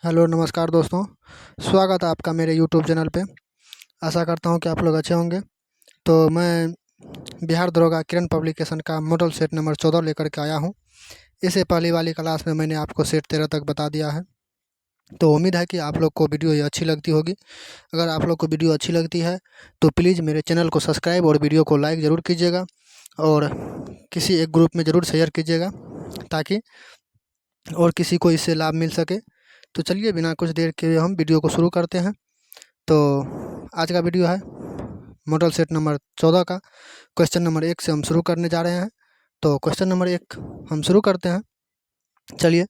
Hello नमस्कार दोस्तों, स्वागत है आपका मेरे यूट्यूब चैनल पे। आशा करता हूँ कि आप लोग अच्छे होंगे। तो मैं बिहार दरोगा किरण पब्लिकेशन का मॉडल सेट नंबर 14 लेकर के आया हूँ। इससे पहले वाली क्लास में मैंने आपको सेट 13 तक बता दिया है। तो उम्मीद है कि आप लोग को वीडियो ये अच्छी लगती होगी। अगर आप लोग को वीडियो अच्छी लगती है तो प्लीज़ मेरे चैनल को सब्सक्राइब और वीडियो को लाइक ज़रूर कीजिएगा और किसी एक ग्रुप में ज़रूर शेयर कीजिएगा ताकि और किसी को इससे लाभ मिल सके। तो चलिए बिना कुछ देर के हम वीडियो को शुरू करते हैं। तो आज का वीडियो है मॉडल सेट नंबर 14 का क्वेश्चन नंबर 1 से हम शुरू करने जा रहे हैं। तो क्वेश्चन नंबर 1 हम शुरू करते हैं। चलिए,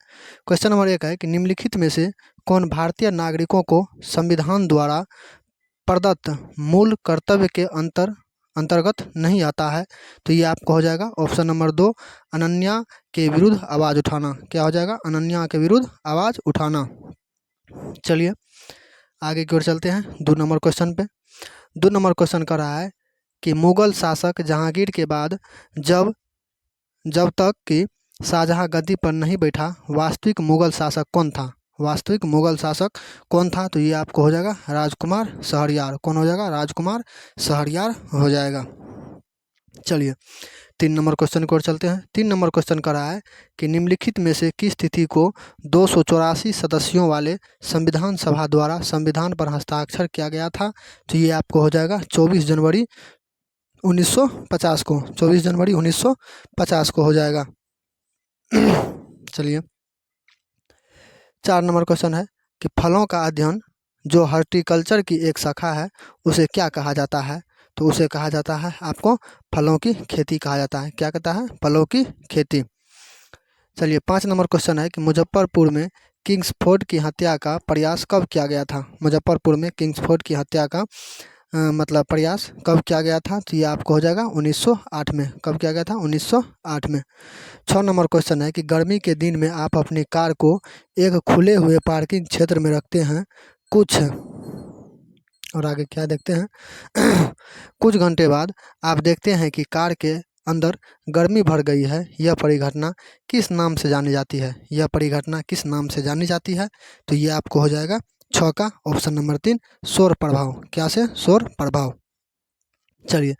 क्वेश्चन नंबर 1 है कि निम्नलिखित में से कौन भारतीय नागरिकों को संविधान द्वारा प्रदत्त मूल कर्तव्य के अंतर्गत नहीं आता है। तो ये आपको हो जाएगा ऑप्शन नंबर 2, अनन्या के विरुद्ध आवाज़ उठाना। क्या हो जाएगा? अनन्या के विरुद्ध आवाज़ उठाना। चलिए आगे की ओर चलते हैं 2 नंबर क्वेश्चन पे। 2 नंबर क्वेश्चन कर रहा है कि मुगल शासक जहांगीर के बाद जब जब तक कि शाहजहां गद्दी पर नहीं बैठा, वास्तविक मुगल शासक कौन था? वास्तविक मुगल शासक कौन था? तो ये आपको हो जाएगा राजकुमार शहरयार। कौन हो जाएगा? राजकुमार शहरयार हो जाएगा। चलिए 3 नंबर क्वेश्चन की ओर चलते हैं। 3 नंबर क्वेश्चन कर रहा है कि निम्नलिखित में से किस तिथि को 284 सदस्यों वाले संविधान सभा द्वारा संविधान पर हस्ताक्षर किया गया था? तो ये आपको हो जाएगा 24 जनवरी 1950 को। 24 जनवरी 1950 को हो जाएगा। चलिए 4 नंबर क्वेश्चन है कि फलों का अध्ययन जो हॉर्टिकल्चर की एक शाखा है उसे क्या कहा जाता है? तो उसे कहा जाता है आपको फलों की खेती कहा जाता है। क्या कहता है? फलों की खेती। चलिए 5 नंबर क्वेश्चन है कि मुजफ्फरपुर में किंग्सफोर्ड की हत्या का प्रयास कब किया गया था? मुजफ्फरपुर में किंग्सफोर्ड की हत्या का मतलब प्रयास कब किया गया था? तो ये आपको हो जाएगा 1908 में। कब किया गया था? 1908 में। 6 नंबर क्वेश्चन है कि गर्मी के दिन में आप अपनी कार को एक खुले हुए पार्किंग क्षेत्र में रखते हैं कुछ और आगे क्या देखते हैं कुछ घंटे बाद आप देखते हैं कि कार के अंदर गर्मी भर गई है। यह परिघटना किस नाम से जानी जाती है? यह परिघटना किस नाम से जानी जाती है? तो ये आपको हो जाएगा 6 का ऑप्शन नंबर 3, सौर प्रभाव। क्या से? सौर प्रभाव। चलिए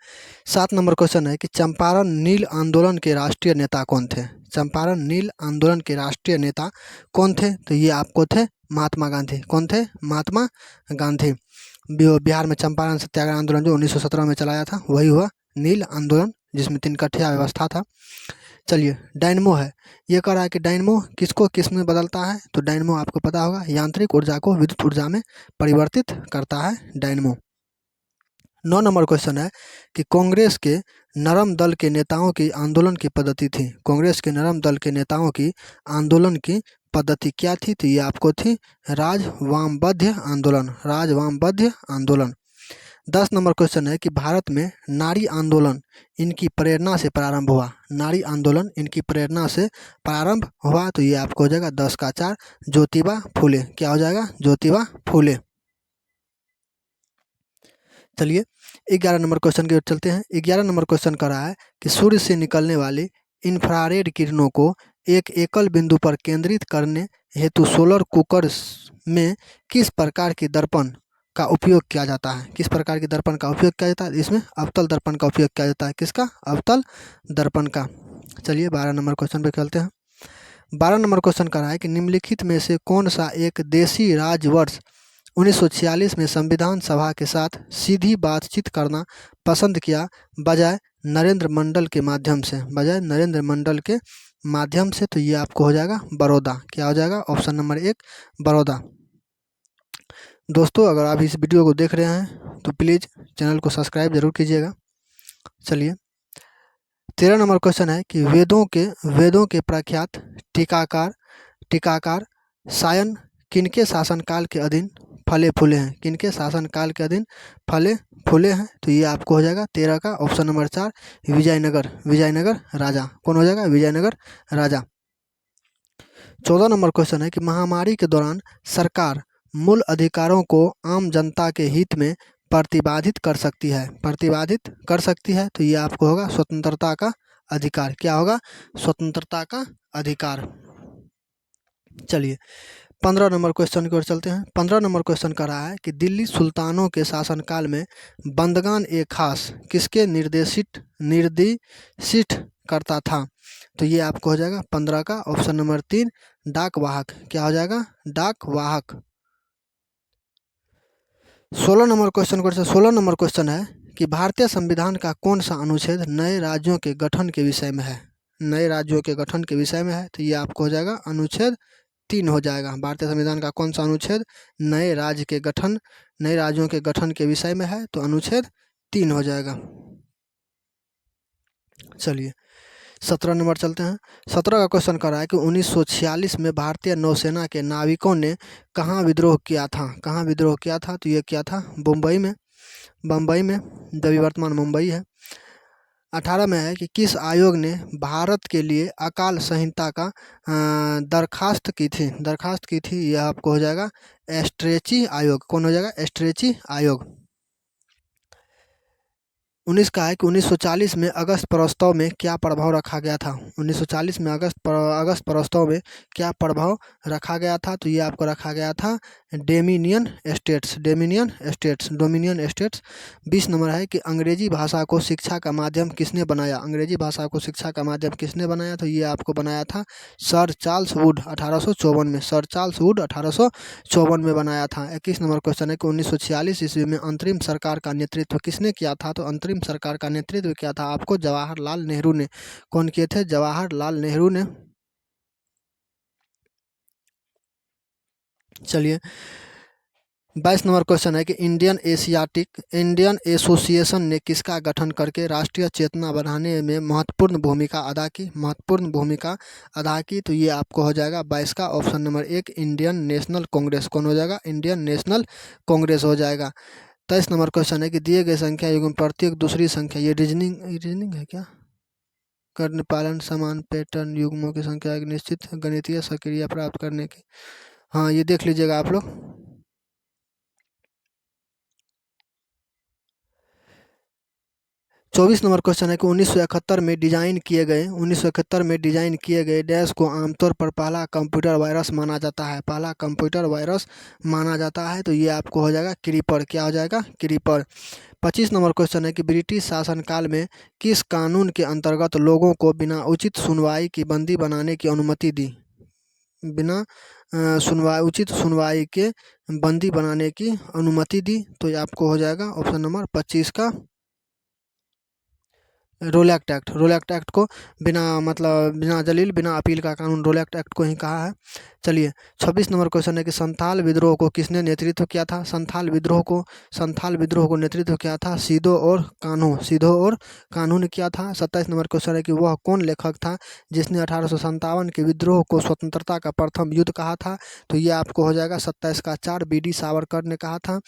7 नंबर क्वेश्चन है कि चंपारण नील आंदोलन के राष्ट्रीय नेता कौन थे? चंपारण नील आंदोलन के राष्ट्रीय नेता कौन थे? तो ये आपको थे महात्मा गांधी। कौन थे? महात्मा गांधी। बिहार में चंपारण सत्याग्रह आंदोलन जो 1917 में चलाया था वही हुआ नील आंदोलन, जिसमें 3 कठिया व्यवस्था था। चलिए डायनमो है, ये कह रहा है कि डायनमो किसको किस में बदलता है? तो डायनमो आपको पता होगा यांत्रिक ऊर्जा को विद्युत ऊर्जा में परिवर्तित करता है डायनमो। 9 नंबर क्वेश्चन है कि कांग्रेस के नरम दल के नेताओं की आंदोलन की पद्धति थी। कांग्रेस के नरम दल के नेताओं की आंदोलन की पद्धति क्या थी? तो ये आपको थी राजवामबद्ध आंदोलन। राजवामबद्ध आंदोलन। 10 नंबर क्वेश्चन है कि भारत में नारी आंदोलन इनकी प्रेरणा से प्रारंभ हुआ। नारी आंदोलन इनकी प्रेरणा से प्रारंभ हुआ। तो ये आपको हो जाएगा 10 का 4, ज्योतिबा फूले। क्या हो जाएगा? ज्योतिबा फूले। चलिए 11 नंबर क्वेश्चन की ओर चलते हैं। 11 नंबर क्वेश्चन कर रहा है कि सूर्य से निकलने वाली इंफ्रारेड किरणों को एक एकल बिंदु पर केंद्रित करने हेतु सोलर कुकर में किस प्रकार की दर्पण का उपयोग किया जाता है? किस प्रकार के दर्पण का उपयोग किया जाता है? इसमें अवतल दर्पण का उपयोग किया जाता है। किसका? अवतल दर्पण का। चलिए 12 नंबर क्वेश्चन पे खेलते हैं। 12 नंबर क्वेश्चन कर रहा है कि निम्नलिखित में से कौन सा एक देशी राजवर्ष 1946 में संविधान सभा के साथ सीधी बातचीत करना पसंद किया बजाय नरेंद्र मंडल के माध्यम से? बजाय नरेंद्र मंडल के माध्यम से। तो ये आपको हो जाएगा बड़ौदा। क्या हो जाएगा? Option number 1 Baroda. दोस्तों अगर आप इस वीडियो को देख रहे हैं तो प्लीज़ चैनल को सब्सक्राइब जरूर कीजिएगा। चलिए 13 नंबर क्वेश्चन है कि वेदों के प्रख्यात टीकाकार सायन किनके शासनकाल के अधीन फले फूले हैं? किनके शासनकाल के अधीन फले फूले हैं? तो ये आपको हो जाएगा 13 का ऑप्शन नंबर 4 विजयनगर राजा। कौन हो जाएगा? विजयनगर राजा। 14 नंबर क्वेश्चन है कि महामारी के दौरान सरकार मूल अधिकारों को आम जनता के हित में प्रतिपादित कर सकती है। प्रतिपादित कर सकती है। तो ये आपको होगा स्वतंत्रता का अधिकार। क्या होगा? स्वतंत्रता का अधिकार। चलिए 15 नंबर क्वेश्चन की ओर चलते हैं। 15 नंबर क्वेश्चन कर रहा है कि दिल्ली सुल्तानों के शासनकाल में बंदगान ए खास किसके निर्देशित करता था? तो ये आपको हो जाएगा 15 का ऑप्शन नंबर 3 डाक वाहक। क्या हो जाएगा? डाक वाहक। 16 नंबर क्वेश्चन है कि भारतीय संविधान का कौन सा अनुच्छेद नए राज्यों के गठन के विषय में है? नए राज्यों के गठन के विषय में है, तो ये आपको हो जाएगा अनुच्छेद 3 हो जाएगा। भारतीय संविधान का कौन सा अनुच्छेद नए राज्यों के गठन के विषय में है? तो अनुच्छेद 3 हो जाएगा। चलिए 17 नंबर चलते हैं। 17 का क्वेश्चन कर रहा है कि 1946 में भारतीय नौसेना के नाविकों ने कहाँ विद्रोह किया था? कहाँ विद्रोह किया था? तो ये किया था बम्बई में, जो अभी वर्तमान मुंबई है। 18 में है कि किस आयोग ने भारत के लिए अकाल संहिता का दरखास्त की थी? यह आपको हो जाएगा एस्ट्रेची आयोग। कौन हो जाएगा? एस्ट्रेची आयोग। 19 का है कि 1940 में अगस्त प्रस्ताव में क्या प्रभाव रखा गया था? 1940 में अगस्त प्रस्ताव में क्या प्रभाव रखा गया था? तो ये आपको रखा गया था डोमिनियन स्टेट्स। 20 नंबर है कि अंग्रेजी भाषा को शिक्षा का माध्यम किसने बनाया? अंग्रेजी भाषा को शिक्षा का माध्यम किसने बनाया? तो ये आपको बनाया था सर चार्ल्स वुड 1854 में। सर चार्ल्स वुड 1854 में बनाया था। 21 नंबर क्वेश्चन है कि 1946 ईस्वी में अंतरिम सरकार का नेतृत्व किसने किया था? तो अंतरिम सरकार का नेतृत्व किया था आपको जवाहरलाल नेहरू ने। कौन किए थे? जवाहरलाल नेहरू ने। चलिए 22 नंबर क्वेश्चन है कि इंडियन एसोसिएशन ने किसका गठन करके राष्ट्रीय चेतना बढ़ाने में महत्वपूर्ण भूमिका अदा की? तो ये आपको हो जाएगा 22 का option number 1 Indian national Congress. कौन हो जाएगा? इंडियन नेशनल कांग्रेस हो जाएगा। 23 नंबर क्वेश्चन है कि दिए गए संख्या युग्म प्रत्येक दूसरी संख्या, ये रीजनिंग है क्या? कर्ण पालन समान पैटर्न युग्मों की संख्या एक निश्चित गणितीय सक्रिय प्राप्त करने की। हाँ, ये देख लीजिएगा आप लोग। 24 नंबर क्वेश्चन है कि 1971 में डिजाइन किए गए डैश को आमतौर पर पहला कंप्यूटर वायरस माना जाता है। तो ये आपको हो जाएगा क्रीपर। क्या हो जाएगा? क्रीपर। 25 नंबर क्वेश्चन है कि ब्रिटिश शासनकाल में किस कानून के अंतर्गत लोगों को बिना उचित सुनवाई की बंदी बनाने की अनुमति दी? बिना उचित सुनवाई के बंदी बनाने की अनुमति दी। तो ये आपको हो जाएगा ऑप्शन नंबर 25 का रोल एक्ट को बिना दलील बिना अपील का कानून रोल एक्ट को ही कहा है। चलिए 26 नंबर क्वेश्चन है कि संथाल विद्रोह को किसने नेतृत्व किया था? संथाल विद्रोह को नेतृत्व किया था सीधो और कान्हू ने किया था। 27 नंबर क्वेश्चन है कि वह कौन लेखक था जिसने 1857 के विद्रोह को स्वतंत्रता का प्रथम युद्ध कहा था? तो ये आपको हो जाएगा 27 का 4 बी.डी. सावरकर ने कहा था।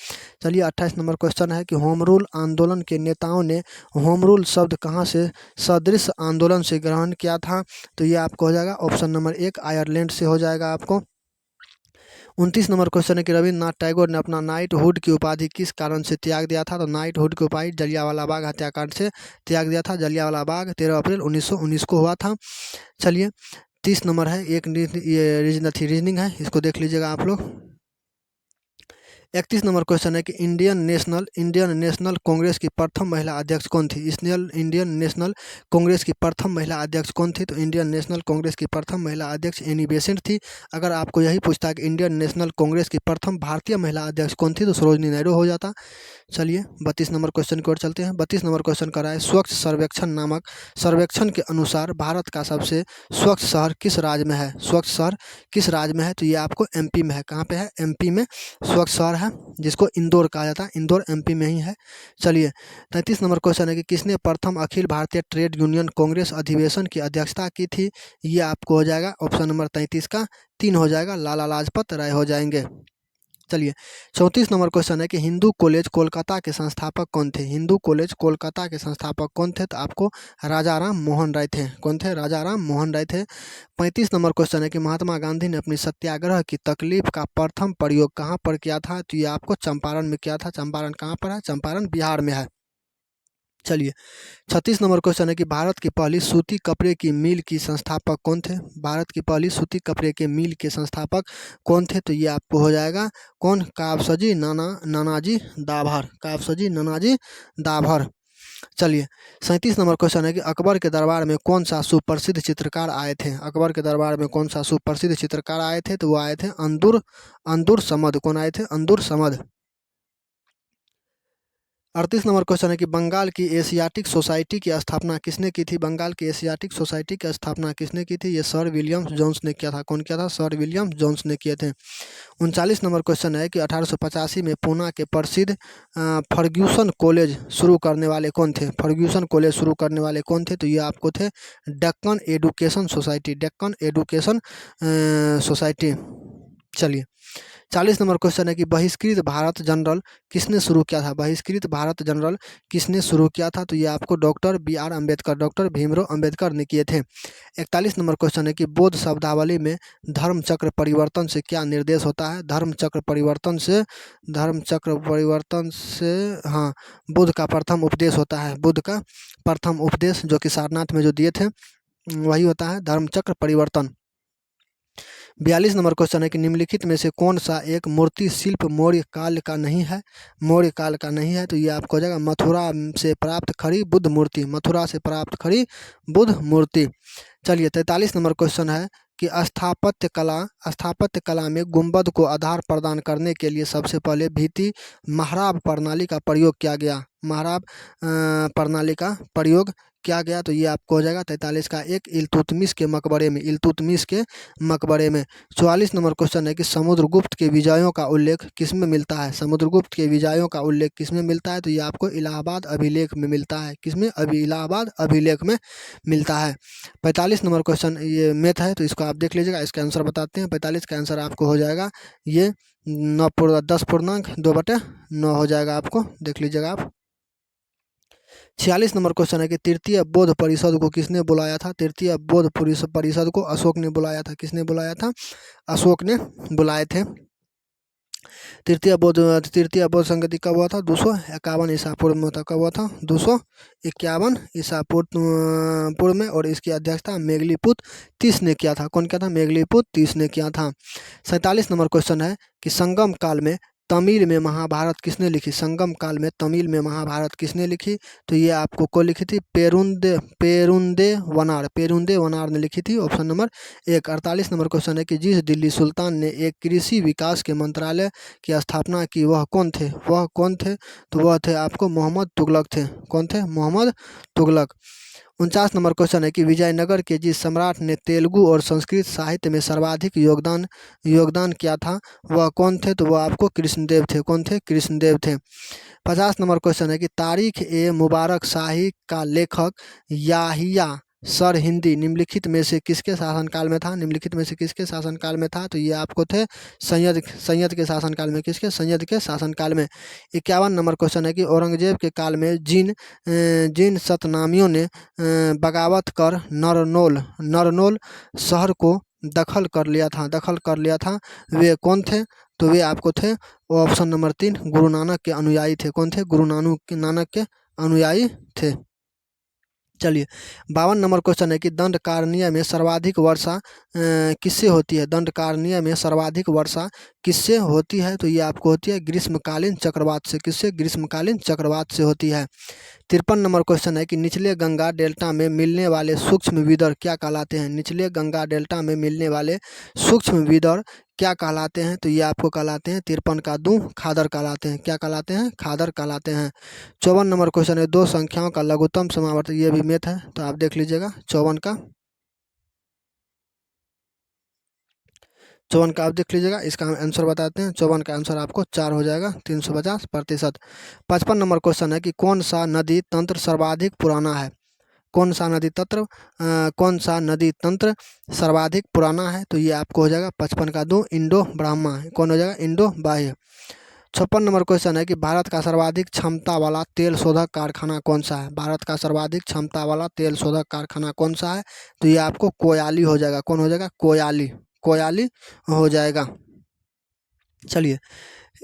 चलिए 28 नंबर क्वेश्चन है कि होम रूल आंदोलन के नेताओं ने होम रूल शब्द कहाँ से सदृश आंदोलन से ग्रहण किया था? तो ये आपको हो जाएगा ऑप्शन नंबर 1 आयरलैंड से हो जाएगा आपको। 29 नंबर क्वेश्चन है कि रविन्द्रनाथ टैगोर ने अपना नाइटहुड की उपाधि किस कारण से त्याग दिया था? तो नाइटहुड की उपाधि जलियांवाला बाग हत्याकांड से त्याग दिया था। जलियांवाला बाग 13 अप्रैल 1919 को हुआ था। चलिए 30 नंबर है, एक ये रीजनिंग है, इसको देख लीजिएगा आप लोग। 31 नंबर क्वेश्चन है कि इंडियन नेशनल कांग्रेस की प्रथम महिला अध्यक्ष कौन थी? इंडियन नेशनल कांग्रेस की प्रथम महिला अध्यक्ष कौन थी? तो इंडियन नेशनल कांग्रेस की प्रथम महिला अध्यक्ष एनी बेसेंट थी। अगर आपको यही पूछता है कि इंडियन नेशनल कांग्रेस की प्रथम भारतीय महिला अध्यक्ष कौन थी? तो सरोजिनी नायडू हो जाता। चलिए 32 नंबर क्वेश्चन की ओर चलते हैं। 32 नंबर क्वेश्चन कर रहा है स्वच्छ सर्वेक्षण नामक सर्वेक्षण के अनुसार भारत का सबसे स्वच्छ शहर किस राज्य में है? स्वच्छ शहर किस राज्य में है? तो ये आपको एमपी में है। कहाँ पे है? एमपी में स्वच्छ शहर है, जिसको इंदौर कहा जाता है। इंदौर एमपी में ही है। चलिए 33 नंबर क्वेश्चन है कि किसने प्रथम अखिल भारतीय ट्रेड यूनियन कांग्रेस अधिवेशन की अध्यक्षता की थी? ये आपको हो जाएगा ऑप्शन नंबर 33 का 3 हो जाएगा, लाला लाजपत राय हो जाएंगे। चलिए 34 नंबर क्वेश्चन है कि हिंदू कॉलेज कोलकाता के संस्थापक कौन थे? हिंदू कॉलेज कोलकाता के संस्थापक कौन थे? तो आपको राजा राम मोहन राय थे। कौन थे? राजा राम मोहन राय थे। 35 नंबर क्वेश्चन है कि महात्मा गांधी ने अपनी सत्याग्रह की तकलीफ का प्रथम प्रयोग कहाँ पर किया था? तो ये आपको चंपारण में किया था। चंपारण कहाँ पर है? चंपारण बिहार में है। चलिए 36 नंबर क्वेश्चन है कि भारत की पहली सूती कपड़े की मिल की संस्थापक कौन थे? भारत की पहली सूती कपड़े के मिल के संस्थापक कौन थे? तो ये आपको हो जाएगा कौन? कावसजी नानाजी दाभर, कावसजी नानाजी दाभर। चलिए 37 नंबर क्वेश्चन है कि अकबर के दरबार में कौन सा सुप्रसिद्ध चित्रकार आए थे? अकबर के दरबार में कौन सा सुप्रसिद्ध चित्रकार आए थे? तो वो आए थे अंदुर समद। कौन आए थे? अंदुर समद। 38 नंबर क्वेश्चन है कि बंगाल की एशियाटिक सोसाइटी की स्थापना किसने की थी? बंगाल की एशियाटिक सोसाइटी की स्थापना किसने की थी? ये सर विलियम जोन्स ने किया था। कौन किया था? सर विलियम जोन्स ने किए थे। 39 नंबर क्वेश्चन है कि 1885 में पूना के प्रसिद्ध फर्ग्यूसन कॉलेज शुरू करने वाले कौन थे? फर्ग्यूसन कॉलेज शुरू करने वाले कौन थे? तो ये आपको थे Deccan education society, Deccan education society. चलिए 40 नंबर क्वेश्चन है कि बहिष्कृत भारत जनरल किसने शुरू किया था? बहिष्कृत भारत जनरल किसने शुरू किया था? तो ये आपको doctor B R Ambedkar, doctor Bhimrao Ambedkar ने किए थे। 41 नंबर क्वेश्चन है कि बौद्ध शब्दावली में धर्म चक्र परिवर्तन से क्या निर्देश होता है? धर्म चक्र परिवर्तन से हाँ, बुद्ध का प्रथम उपदेश होता है। बुद्ध का प्रथम उपदेश जो कि सारनाथ में जो दिए थे वही होता है धर्म चक्र परिवर्तन। 42 नंबर क्वेश्चन है कि निम्नलिखित में से कौन सा एक मूर्ति शिल्प मौर्य काल का नहीं है? मौर्य काल का नहीं है तो ये आपको हो जाएगा मथुरा से प्राप्त खड़ी बुद्ध मूर्ति, मथुरा से प्राप्त खड़ी बुद्ध मूर्ति। चलिए 43 नंबर क्वेश्चन है कि स्थापत्य कला में गुंबद को आधार प्रदान करने के लिए सबसे पहले भित्ति महराब प्रणाली का प्रयोग किया गया। महराब प्रणाली का प्रयोग किया गया तो ये आपको हो जाएगा 43 का एक इल्तुतमिश के मकबरे में, इल्तुतमिश के मकबरे में। 44 नंबर क्वेश्चन है कि समुद्रगुप्त के विजयों का उल्लेख किसमें मिलता है? समुद्रगुप्त के विजयों का उल्लेख किसमें मिलता है? तो ये आपको इलाहाबाद अभिलेख में मिलता है। किसमें? इलाहाबाद अभिलेख में मिलता है। 45 नंबर क्वेश्चन ये मैथ है तो इसको आप देख लीजिएगा, इसका आंसर बताते हैं। 45 का आंसर आपको हो जाएगा ये 10.9 हो जाएगा, आपको देख लीजिएगा आप। 46 नंबर क्वेश्चन है कि तृतीय बौद्ध परिषद को किसने बुलाया था? तृतीय बौद्ध परिषद को अशोक ने बुलाया था। किसने बुलाया था? अशोक ने बुलाए थे। तृतीय बौद्ध संगति कब हुआ था? 251 ईसा पूर्व में कब हुआ था? 251 ईसा पूर्व में, और इसकी अध्यक्षता मेघलीपुत तीस ने किया था। कौन किया था? मेघलीपुत तीस ने किया था। 47 नंबर क्वेश्चन है कि संगम काल में तमिल में महाभारत किसने लिखी? संगम काल में तमिल में महाभारत किसने लिखी? तो ये आपको को लिखी थी पेरुंदे वनार ने लिखी थी। Option number 1। 48 नंबर क्वेश्चन है कि जिस दिल्ली सुल्तान ने एक कृषि विकास के मंत्रालय की स्थापना की वह कौन थे? तो वह थे आपको मोहम्मद तुगलक थे। कौन थे? मोहम्मद तुगलक। 49 नंबर क्वेश्चन है कि विजयनगर के जिस सम्राट ने तेलुगु और संस्कृत साहित्य में सर्वाधिक योगदान किया था वह कौन थे? तो वह आपको कृष्णदेव थे। कौन थे? कृष्णदेव थे। 50 नंबर क्वेश्चन है कि तारीख ए मुबारक शाही का लेखक याहिया सर हिंदी निम्नलिखित में से किसके शासनकाल में था? निम्नलिखित में से किसके शासनकाल में था? तो ये आपको थे सैयद के शासनकाल में। किसके? सैयद के शासनकाल में। 51 नंबर क्वेश्चन है कि औरंगजेब के काल में जिन सतनामियों ने बगावत कर नरनौल शहर को दखल कर लिया था वे कौन थे? तो वे आपको थे ऑप्शन नंबर 3 गुरु नानक के अनुयायी थे। कौन थे? गुरु नानक के अनुयायी थे। चलिए 52 नंबर क्वेश्चन है कि दंडकारण्य में सर्वाधिक वर्षा किससे होती है? दंडकारण्य में सर्वाधिक वर्षा किससे होती है? तो ये आपको होती है ग्रीष्मकालीन चक्रवात से। किससे? ग्रीष्मकालीन चक्रवात से होती है। 53 नंबर क्वेश्चन है कि निचले गंगा डेल्टा में मिलने वाले सूक्ष्म विदर क्या कहलाते हैं? निचले गंगा डेल्टा में मिलने वाले सूक्ष्म विदर क्या कहलाते हैं? तो ये आपको कहलाते हैं 53 का 2 खादर कहलाते हैं। क्या कहलाते हैं? खादर कहलाते हैं। 54 नंबर क्वेश्चन है दो संख्याओं का लघुत्तम समावर्त, ये भी मैथ है तो आप देख लीजिएगा। 54 का आप देख लीजिएगा, इसका हम आंसर बताते हैं। 54 का आंसर आपको 4 हो जाएगा, 350%। 55 नंबर क्वेश्चन है कि कौन सा नदी तंत्र सर्वाधिक पुराना है? कौन सा नदी तंत्र सर्वाधिक पुराना है? तो ये आपको हो जाएगा 55 का 2 इंडो ब्राह्मा। कौन हो जाएगा? इंडो बाह्य। 56 नंबर क्वेश्चन है कि भारत का सर्वाधिक क्षमता वाला तेल शोधक कारखाना कौन सा है? भारत का सर्वाधिक क्षमता वाला तेल शोधक कारखाना कौन सा है? तो ये आपको कोयाली हो जाएगा। कौन हो जाएगा? कोयाली हो जाएगा। चलिए,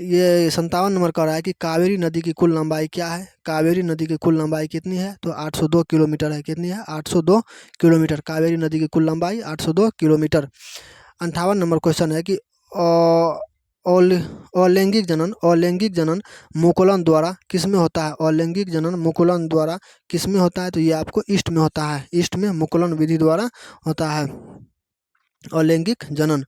ये 57 नंबर कह रहा है कि कावेरी नदी की कुल लंबाई क्या है। कावेरी नदी की कुल लंबाई कितनी है, तो 802 किलोमीटर है। कितनी है, 802 किलोमीटर। कावेरी नदी की कुल लंबाई 802 किलोमीटर। 58 नंबर क्वेश्चन है कि अलैंगिक जनन मुकुलन द्वारा किस में होता है। अलैंगिक जनन मुकुलन द्वारा किस में होता है, तो ये आपको ईस्ट में होता है। ईस्ट में मुकुलन विधि द्वारा होता है अलैंगिक जनन।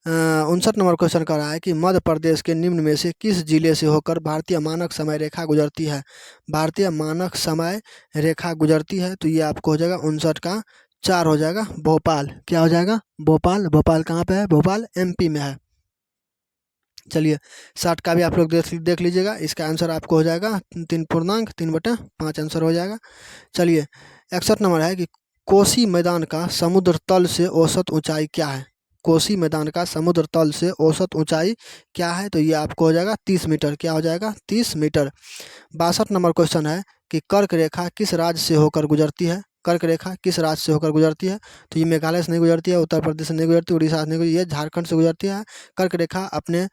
59 नंबर क्वेश्चन कर रहा है कि मध्य प्रदेश के निम्न में से किस जिले से होकर भारतीय मानक समय रेखा गुजरती है। भारतीय मानक समय रेखा गुजरती है, तो ये आपको हो जाएगा 59 का 4 हो जाएगा भोपाल। क्या हो जाएगा, भोपाल। भोपाल कहाँ पे है, भोपाल एमपी में है। चलिए, 60 का भी आप लोग देख लीजिएगा। इसका आंसर आपको हो जाएगा 3.3/5 आंसर हो जाएगा। चलिए, 61 नंबर है कि कोसी मैदान का समुद्र तल से औसत ऊंचाई क्या है। कोसी मैदान का समुद्र तल से औसत ऊंचाई क्या है, तो ये आपको हो जाएगा 30 मीटर। क्या हो जाएगा, 30 मीटर। 62 नंबर क्वेश्चन है कि कर्क रेखा किस राज्य से होकर गुजरती है। कर्क रेखा किस राज्य से होकर गुजरती है, तो ये मेघालय से नहीं गुजरती है, उत्तर प्रदेश से नहीं गुजरती, उड़ीसा से नहीं गुजरती, ये झारखंड से गुजरती है। कर्क रेखा अपने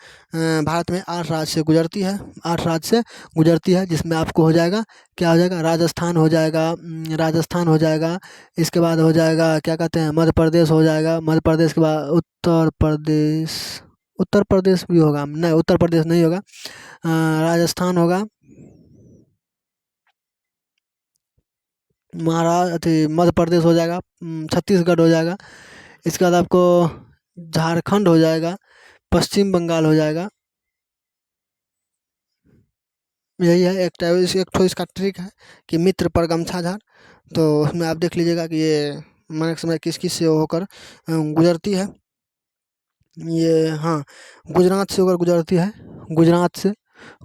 भारत में 8 राज्य से गुजरती है। 8 राज्य से गुजरती है, जिसमें आपको हो जाएगा, क्या हो जाएगा, राजस्थान हो जाएगा। राजस्थान हो जाएगा। इसके बाद हो जाएगा, क्या कहते हैं, मध्य प्रदेश हो जाएगा। मध्य प्रदेश के बाद उत्तर प्रदेश, उत्तर प्रदेश भी होगा, नहीं उत्तर प्रदेश नहीं होगा, राजस्थान होगा, मध्य प्रदेश हो जाएगा, छत्तीसगढ़ हो जाएगा। इसके बाद आपको झारखंड हो जाएगा, पश्चिम बंगाल हो जाएगा। यही है एक ठो इसका ट्रिक है कि मित्र पर गमछा झाड़। तो उसमें आप देख लीजिएगा कि ये मानक समय किस किस से होकर गुजरती है। ये हाँ, गुजरात से होकर गुजरती है। गुजरात से,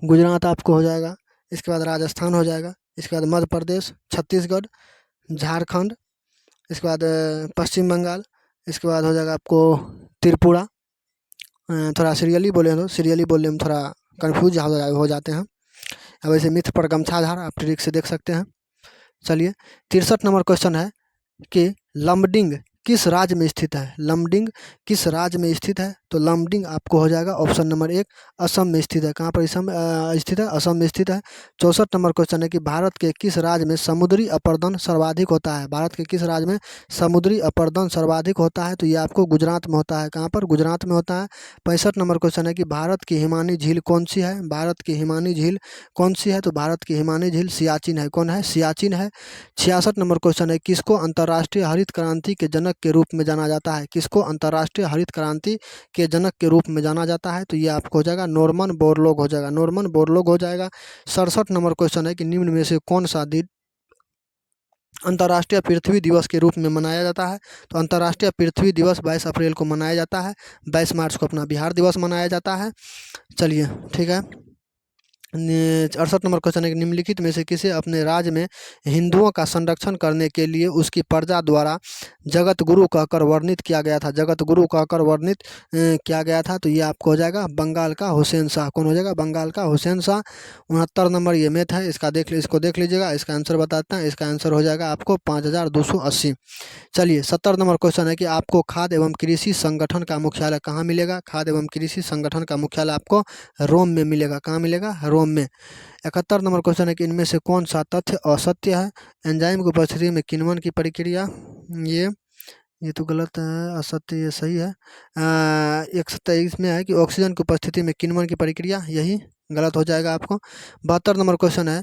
गुजरात आपको हो जाएगा। इसके बाद राजस्थान हो जाएगा। इसके बाद मध्य प्रदेश, छत्तीसगढ़, झारखंड। इसके बाद पश्चिम बंगाल। इसके बाद हो जाएगा आपको त्रिपुरा। थोड़ा सीरियली बोले तो सीरियली बोलने में थोड़ा कन्फ्यूज हो जाते हैं। अब ऐसे मित्र पर गमछा झाड़ आप ट्रिक से देख सकते हैं। चलिए, 63 नंबर क्वेश्चन है कि लमडिंग किस राज्य में स्थित है। लमडिंग किस राज्य में स्थित है, तो लमडिंग आपको हो जाएगा ऑप्शन नंबर 1 असम में स्थित है। कहाँ पर स्थित है, असम में स्थित है। 64 नंबर क्वेश्चन है कि भारत के किस राज्य में समुद्री अपरदन सर्वाधिक होता है। भारत के किस राज्य में समुद्री अपरदन सर्वाधिक होता है, तो ये आपको गुजरात में होता है। कहाँ पर, गुजरात में होता है। 65 नंबर क्वेश्चन है कि भारत की हिमानी झील कौन सी है। भारत की हिमानी झील कौन सी है, तो भारत की हिमानी झील सियाचिन है। कौन है, सियाचिन है। 66 नंबर क्वेश्चन है किसको अंतर्राष्ट्रीय हरित क्रांति के जनक के रूप में जाना जाता है। किसको अंतर्राष्ट्रीय हरित क्रांति के जनक के रूप में जाना जाता है, तो ये आपको हो जाएगा नॉर्मन बोरलॉग हो जाएगा। नॉर्मन बोरलॉग हो जाएगा। 67 नंबर क्वेश्चन है कि निम्न में से कौन सा दिन अंतर्राष्ट्रीय पृथ्वी दिवस के रूप में मनाया जाता है, तो अंतर्राष्ट्रीय पृथ्वी दिवस 22 अप्रैल को मनाया जाता है। 22 मार्च को अपना बिहार दिवस मनाया जाता है। चलिए, ठीक है। 68 नंबर क्वेश्चन है कि निम्नलिखित में से किसे अपने राज्य में हिंदुओं का संरक्षण करने के लिए उसकी प्रजा द्वारा जगत गुरु कहकर वर्णित किया गया था। जगत गुरु कहकर वर्णित किया गया था, तो ये आपको हो जाएगा बंगाल का हुसैन शाह। कौन हो जाएगा, बंगाल का हुसैन शाह। 69 नंबर ये मैथ है, इसको देख लीजिएगा। इसका आंसर बताते हैं। इसका आंसर हो जाएगा आपको 5280। चलिए, 70 नंबर क्वेश्चन है कि आपको खाद्य एवं कृषि संगठन का मुख्यालय कहाँ मिलेगा। खाद्य एवं कृषि संगठन का मुख्यालय आपको रोम में मिलेगा। कहाँ मिलेगा, रोम में। 71 नंबर क्वेश्चन है कि इनमें से कौन सा तथ्य असत्य है। एंजाइम की उपस्थिति में किण्वन की प्रक्रिया, ये तो गलत है, असत्य ये सही है। 127 में है कि ऑक्सीजन की उपस्थिति में किण्वन की प्रक्रिया, यही गलत हो जाएगा आपको। 72 नंबर क्वेश्चन है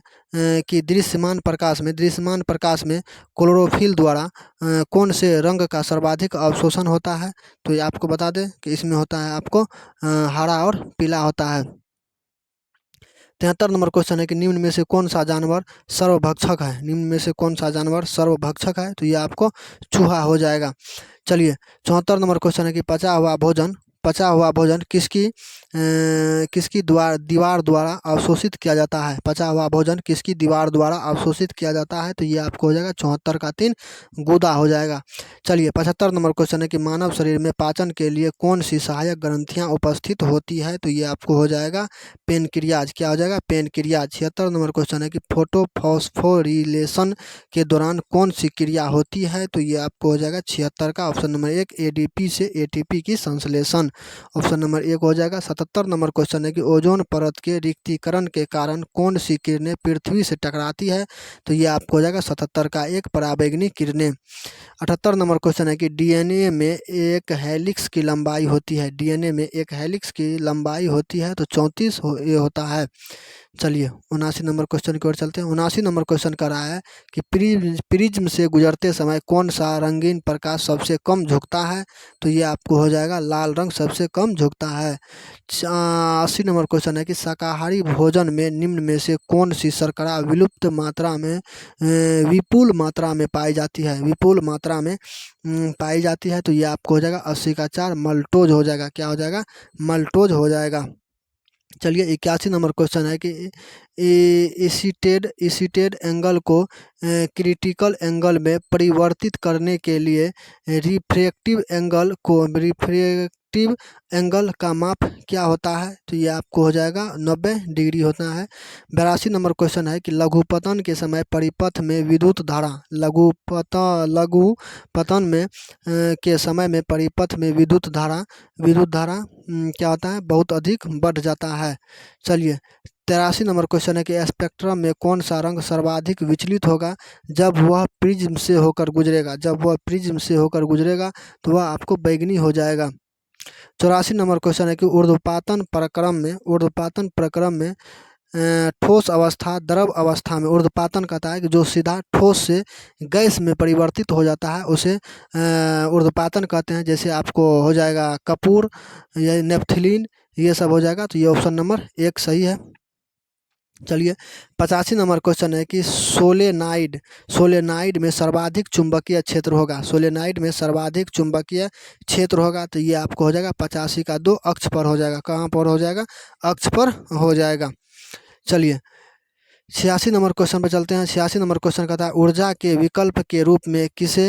कि दृश्यमान प्रकाश में क्लोरोफिल द्वारा कौन से रंग का सर्वाधिक अवशोषण होता है, तो ये आपको बता दें कि इसमें होता है आपको हरा और पीला होता है। 73 नंबर क्वेश्चन है कि निम्न में से कौन सा जानवर सर्वभक्षक है। निम्न में से कौन सा जानवर सर्वभक्षक है, तो ये आपको चूहा हो जाएगा। चलिए, 74 नंबर क्वेश्चन है कि पचा हुआ भोजन किसकी दीवार द्वारा अवशोषित किया जाता है। पचा हुआ भोजन किसकी दीवार द्वारा अवशोषित किया जाता है, तो ये आपको हो जाएगा 74 का 3 गुदा हो जाएगा। चलिए, 75 नंबर क्वेश्चन है कि मानव शरीर में पाचन के लिए कौन सी सहायक ग्रंथियां उपस्थित होती है, तो ये आपको हो जाएगा पेनक्रियाज। क्या हो जाएगा, पेनक्रियाज। 76 नंबर क्वेश्चन है कि फोटोफॉस्फोरिलेशन के दौरान कौन सी क्रिया होती है, तो ये आपको हो जाएगा 76 का ऑप्शन नंबर 1 ADP से ATP की संश्लेषण। ऑप्शन नंबर 1 हो जाएगा। 77 नंबर क्वेश्चन है कि ओजोन परत के रिक्तीकरण के कारण कौन सी किरणें पृथ्वी से टकराती है, तो ये आपको हो जाएगा 77 का एक पराबैंगनी किरणें। 78 नंबर क्वेश्चन है कि डीएनए में एक हेलिक्स की लंबाई होती है, डीएनए में एक हेलिक्स की लंबाई होती है तो 34 ये होता है। चलिए 79 नंबर क्वेश्चन की ओर चलते हैं। 79 नंबर क्वेश्चन कर रहा है कि प्रिज्म से गुजरते समय कौन सा रंगीन प्रकाश सबसे कम झुकता है, तो ये आपको हो जाएगा लाल रंग सबसे कम झुकता है। 80 नंबर क्वेश्चन है कि शाकाहारी भोजन में निम्न में से कौन सी शर्करा विलुप्त मात्रा में विपुल मात्रा में पाई जाती है, विपुल मात्रा में पाई जाती है, तो ये आपको हो जाएगा 80 का 4 मल्टोज हो जाएगा। क्या हो जाएगा? मल्टोज हो जाएगा। चलिए 81 नंबर क्वेश्चन है कि एसिटेड एंगल को क्रिटिकल एंगल में परिवर्तित करने के लिए रिफ्रैक्टिव एंगल का माप क्या होता है, तो ये आपको हो जाएगा 90 डिग्री होता है। 82 नंबर क्वेश्चन है कि लघुपतन के समय परिपथ में विद्युत धारा लघुपतन में के समय में परिपथ में विद्युत धारा क्या होता है? बहुत अधिक बढ़ जाता है। चलिए 83 नंबर क्वेश्चन है कि स्पेक्ट्रम में कौन सा रंग सर्वाधिक विचलित होगा जब वह प्रिज्म से होकर गुजरेगा, जब वह प्रिज्म से होकर गुजरेगा तो वह आपको बैंगनी हो जाएगा। 84 नंबर क्वेश्चन है कि ऊर्ध्वपातन प्रक्रम में ठोस अवस्था द्रव अवस्था में ऊर्ध्वपातन कहता है कि जो सीधा ठोस से गैस में परिवर्तित हो जाता है उसे ऊर्ध्वपातन कहते हैं। जैसे आपको हो जाएगा कपूर या नेफ्थलीन, ये सब हो जाएगा, तो ये ऑप्शन नंबर 1 सही है। चलिए 85 नंबर क्वेश्चन है कि सोलेनाइड में सर्वाधिक चुंबकीय क्षेत्र होगा, सोलेनाइड में सर्वाधिक चुंबकीय क्षेत्र होगा, तो ये आपको हो जाएगा 85 का 2 अक्ष पर हो जाएगा। कहाँ पर हो जाएगा? अक्ष पर हो जाएगा। चलिए 86 नंबर क्वेश्चन पर चलते हैं। 86 नंबर क्वेश्चन कहता है ऊर्जा के विकल्प के रूप में किस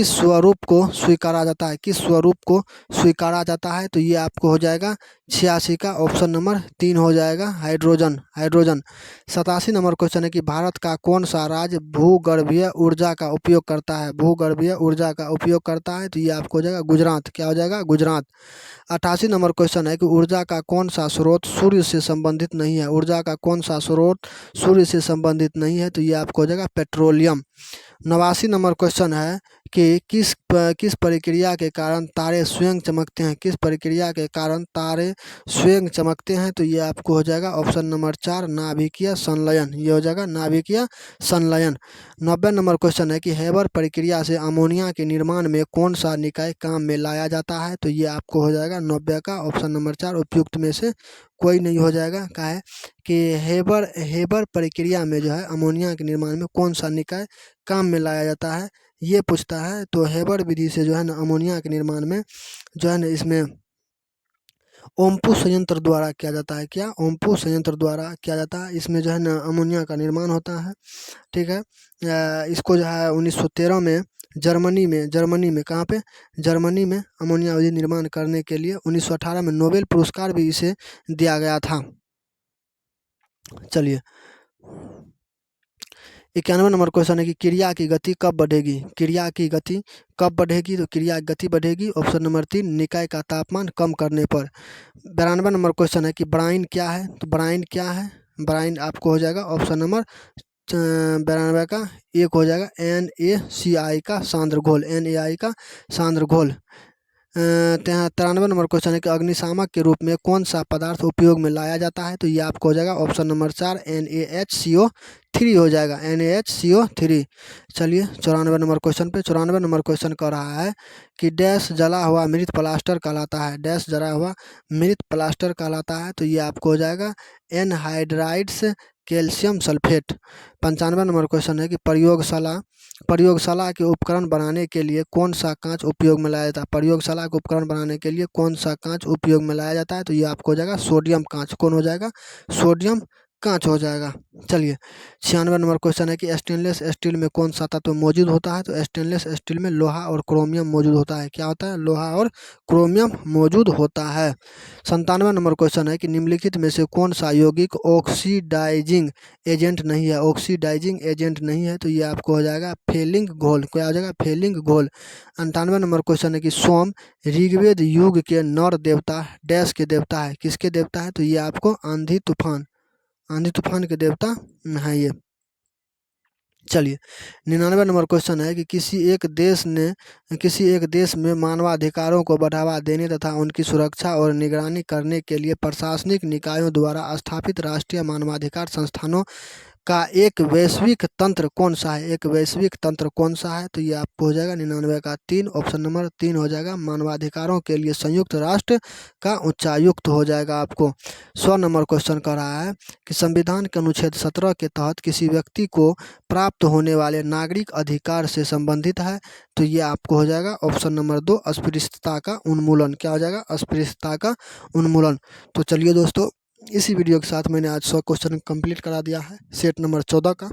स्वरूप को स्वीकारा जाता है, किस स्वरूप को स्वीकारा जाता है, तो ये आपको हो जाएगा 86 का ऑप्शन नंबर 3 हो जाएगा, हाइड्रोजन। 87 नंबर क्वेश्चन है कि भारत का कौन सा राज्य भूगर्भीय ऊर्जा का उपयोग करता है, भूगर्भीय ऊर्जा का उपयोग करता है, तो ये आपको हो जाएगा गुजरात। क्या हो जाएगा? गुजरात। 88 नंबर क्वेश्चन है कि ऊर्जा का कौन सा स्रोत सूर्य से संबंधित नहीं है, ऊर्जा का कौन सा स्रोत सूर्य से संबंधित नहीं है, तो ये आपको हो जाएगा पेट्रोलियम। 89 नंबर क्वेश्चन है कि किस प्रक्रिया के कारण तारे स्वयं चमकते हैं, किस प्रक्रिया के कारण तारे स्वयं चमकते हैं, तो ये आपको हो जाएगा ऑप्शन नंबर 4 नाभिकीय संलयन, ये हो जाएगा नाभिकीय संलयन। 90 नंबर क्वेश्चन है कि हेबर प्रक्रिया से अमोनिया के निर्माण में कौन सा निकाय काम में लाया जाता है, तो ये आपको हो जाएगा 90 का ऑप्शन नंबर 4 उपयुक्त में से कोई नहीं हो जाएगा। क्या है कि हेबर प्रक्रिया में जो है अमोनिया के निर्माण में कौन सा निकाय काम में लाया जाता है, ये पूछता है। तो हेबर विधि से जो है ना अमोनिया के निर्माण में जो है ना इसमें ओम्पू संयंत्र द्वारा किया जाता है। क्या? ओम्पू संयंत्र द्वारा किया जाता है। इसमें जो है ना अमोनिया का निर्माण होता है। ठीक है। इसको जो है 1913 में जर्मनी में कहाँ पे? जर्मनी में अमोनिया विधि निर्माण करने के लिए 1918 में नोबेल पुरस्कार भी इसे दिया गया था। चलिए 91 नंबर क्वेश्चन है कि क्रिया की गति कब बढ़ेगी, क्रिया की गति कब बढ़ेगी, तो क्रिया की गति बढ़ेगी ऑप्शन नंबर 3 निकाय का तापमान कम करने पर। 92 नंबर क्वेश्चन है कि ब्राइन क्या है, तो ब्राइन क्या है? ब्राइन आपको हो जाएगा ऑप्शन नंबर 92 का 1 हो जाएगा NaCl का सांद्र घोल, NaCl का सांद्र घोल। 93 नंबर क्वेश्चन है कि अग्निशामक के रूप में कौन सा पदार्थ उपयोग में लाया जाता है, तो ये आपको हो जाएगा ऑप्शन नंबर 4 NaHCO3 हो जाएगा, NaHCO3। चलिए 94 नंबर क्वेश्चन पे 94 नंबर क्वेश्चन कह रहा है कि डैश जला हुआ मृत प्लास्टर कहलाता है, डैश जला हुआ मृत प्लास्टर कहलाता है, तो ये आपको हो जाएगा anhydrides calcium sulphate. 95 number question है कि प्रयोगशाला के उपकरण बनाने के लिए कौन सा कांच उपयोग में लाया जाता है, प्रयोगशाला के उपकरण बनाने के लिए कौन सा कांच उपयोग में लाया जाता है, तो ये आपको हो जाएगा सोडियम कांच। कौन हो जाएगा? सोडियम कांच हो जाएगा। चलिए 96 नंबर क्वेश्चन है कि स्टेनलेस स्टील में कौन सा तत्व मौजूद होता है? तो स्टेनलेस स्टील में लोहा और क्रोमियम मौजूद होता है। क्या होता है? लोहा और क्रोमियम मौजूद होता है। 97 नंबर क्वेश्चन है कि निम्नलिखित में से कौन सा यौगिक ऑक्सीडाइजिंग एजेंट नहीं है? ऑक्सीडाइजिंग एजेंट नहीं है तो ये आपको हो जाएगा फेलिंग घोल। क्या हो जाएगा? फेलिंग घोल। 98 नंबर क्वेश्चन है कि सोम ऋग्वेद युग के नर देवता डैश के देवता है? किसके देवता है? तो ये आपको आंधी तूफान के देवता हैं ये। चलिए 99 नंबर क्वेश्चन है कि किसी एक देश में मानवाधिकारों को बढ़ावा देने तथा उनकी सुरक्षा और निगरानी करने के लिए प्रशासनिक निकायों द्वारा स्थापित राष्ट्रीय मानवाधिकार संस्थानों का एक वैश्विक तंत्र कौन सा है? एक वैश्विक तंत्र कौन सा है? तो ये आपको हो जाएगा 99 का 3, ऑप्शन नंबर 3 हो जाएगा। मानवाधिकारों के लिए संयुक्त राष्ट्र का उच्चायुक्त हो जाएगा आपको। 100 नंबर क्वेश्चन कर रहा है कि संविधान के अनुच्छेद 17 के तहत किसी व्यक्ति को प्राप्त होने वाले नागरिक अधिकार से संबंधित है? तो ये आपको हो जाएगा ऑप्शन नंबर 2 अस्पृश्यता का उन्मूलन। क्या हो जाएगा? अस्पृश्यता का उन्मूलन। तो चलिए दोस्तों, इसी वीडियो के साथ मैंने आज 100 क्वेश्चन कंप्लीट करा दिया है सेट नंबर 14 का।